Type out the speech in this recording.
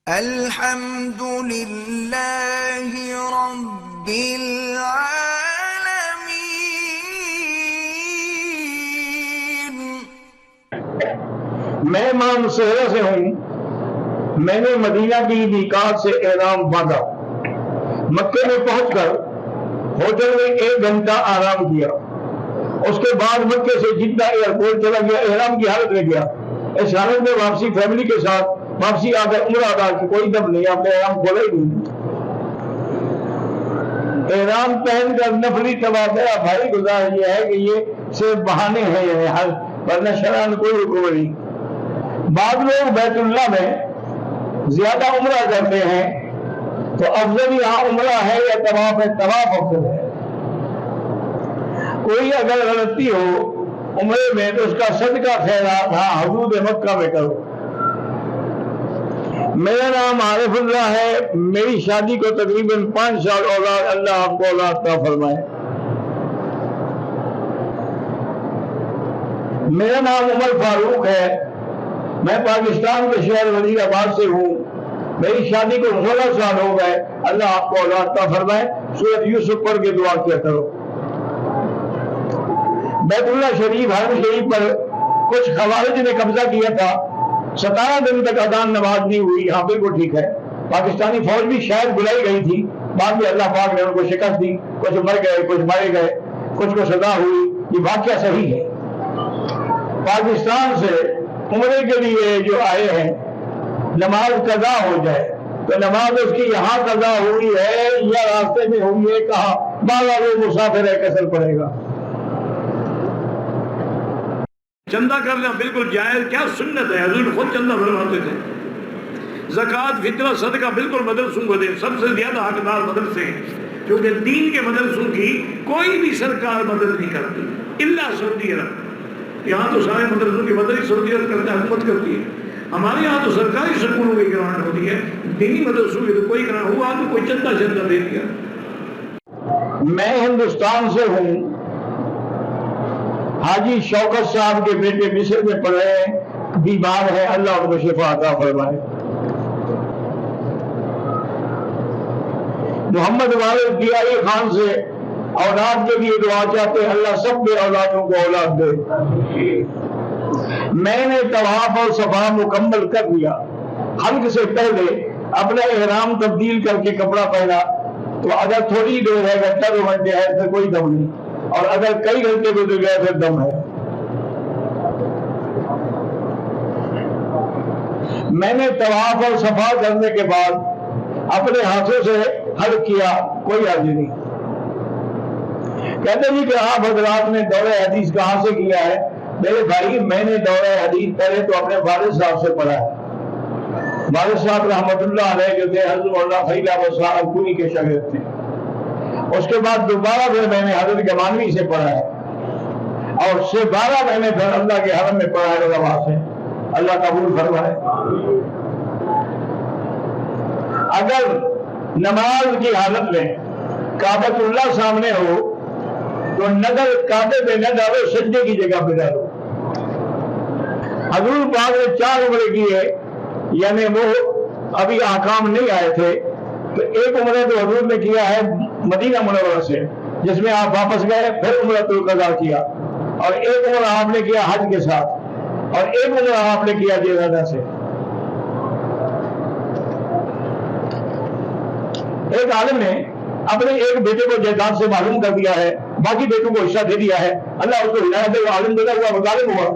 الحمد للہ رب العالمین۔ میں امام صحرا سے ہوں۔ میں نے مدینہ کی میقات سے احرام باندھا۔ مکے میں پہنچ کر ہوٹل میں 1 گھنٹہ آرام کیا۔ اس کے بعد مکے سے جدہ ایئرپورٹ چلا گیا، احرام کی حالت میں گیا۔ اس حالت میں واپسی فیملی کے ساتھ واپسی آ کر عمرہ ادا کی، کوئی دم نہیں، آپ نے احرام کھولا ہی نہیں۔ احرام پہن کر نفلی طواف میرا بھائی گزار یہ ہے کہ یہ صرف بہانے ہیں، ورنہ شرعاً کوئی حکم نہیں۔ بعض لوگ بیت اللہ میں زیادہ عمرہ کرتے ہیں، تو افضل یہاں عمرہ ہے یا طواف ہے؟ طواف افضل ہے۔ کوئی اگر غلطی ہو عمرے میں تو اس کا صدقہ خیرات حدود مکہ میں کرو۔ میرا نام عارف اللہ ہے۔ میری شادی کو تقریباً 5 سال اولاد، اللہ آپ کو اولاد عطا فرمائے۔ میرا نام عمر فاروق ہے۔ میں پاکستان کے شہر وزیر آباد سے ہوں۔ میری شادی کو 16 سال ہو گئے، اللہ آپ کو اولاد عطا فرمائے۔ سورۃ یوسف پڑھ کے دعا کیا کرو۔ بیت اللہ شریف، حرم شریف پر کچھ خوارج نے قبضہ کیا تھا۔ 17 دن تک اذان نماز نہیں ہوئی۔ ہاں بالکل ٹھیک ہے۔ پاکستانی فوج بھی شاید بلائی گئی تھی، بعد میں اللہ پاک نے ان کو شکست دی، کچھ مر گئے، کچھ مارے گئے، کچھ کو سزا ہوئی۔ یہ واقعہ صحیح ہے۔ پاکستان سے عمرے کے لیے جو آئے ہیں، نماز قضا ہو جائے تو نماز اس کی یہاں قضا ہوئی ہے یا راستے میں ہوئی ہے؟ کہاں؟ بالا وہ مسافر ہے، کسر پڑے گا۔ چندہ کرنا بالکل جائز، کیا سنت ہے، حضور خود چندہ فرماتے تھے۔ زکوٰۃ، فطرہ، صدقہ بالکل مدرسوں کو دیں، سب سے زیادہ حقدار مدرسے ہیں، کیونکہ دین کے مدرسوں کی کوئی بھی سرکار مدد نہیں کرتی الا سعودی عرب۔ یہاں تو سارے مدرسوں کی مدد سعودی عرب کرتا ہے، حکومت کرتی ہے۔ ہمارے یہاں تو سرکاری سکولوں کی گرانٹ ہوتی ہے، دینی مدرسوں کی تو کوئی گرانٹ ہوا تو کوئی چندہ دے دیا۔ میں ہندوستان سے ہوں۔ حاجی شوکت صاحب کے بیٹے مصر میں پڑھے ہیں، بیمار ہے، اللہ ان کو شفا عطا فرمائے۔ محمد والد دیائی خان سے اولاد کے لیے دعا چاہتے ہیں، اللہ سب کے اولادوں کو اولاد دے۔ میں نے طواف اور صفا مکمل کر لیا۔ حلق سے پہلے اپنا احرام تبدیل کر کے کپڑا پہنا، تو اگر تھوڑی دیر ہے، گھنٹہ 2 گھنٹے ہے، پھر کوئی دم نہیں، اور اگر کئی گھنٹے گزر گئے پھر دم ہے۔ میں نے طواف اور صفا کرنے کے بعد اپنے ہاتھوں سے حلق کیا، کوئی حاجی نہیں۔ کہتے جی کہ آپ حضرات نے دورہ حدیث کہاں سے کیا ہے؟ میرے بھائی، میں نے دورہ حدیث پہلے تو اپنے والد صاحب سے پڑھا ہے۔ والد صاحب رحمۃ اللہ علیہ جو تھے حضرت مولانا فضل احمد صاحب الکونی کے شاگرد تھے۔ اس کے بعد دوبارہ پھر میں نے حضرت گمانوی سے پڑھا ہے، اور اس سے 12 میں نے پھر اللہ کے حرم میں پڑھا ہے علماء سے۔ اللہ قبول فرمائے۔ اگر نماز کی حالت میں کعبۃ اللہ سامنے ہو تو نظر کعبے پہ نہ ڈالو، سجدے کی جگہ پہ ڈالو۔ حضور پاک نے 4 عمرے کیے، یعنی وہ ابھی احکام نہیں آئے تھے، تو ایک عمرہ تو حضور نے کیا ہے مدینہ منورہ سے، جس میں آپ واپس گئے، پھر عمرۃ القضا کیا، اور ایک عمرہ آپ نے کیا حج کے ساتھ، اور ایک عمرہ آپ نے کیا جیرانہ سے۔ ایک عالم نے اپنے ایک بیٹے کو جائیداد سے معلوم کر دیا ہے، باقی بیٹوں کو حصہ دے دیا ہے، اللہ اس کو ہدایت دے، وہ عالم پیدا ہوا، وہ ظالم ہوا۔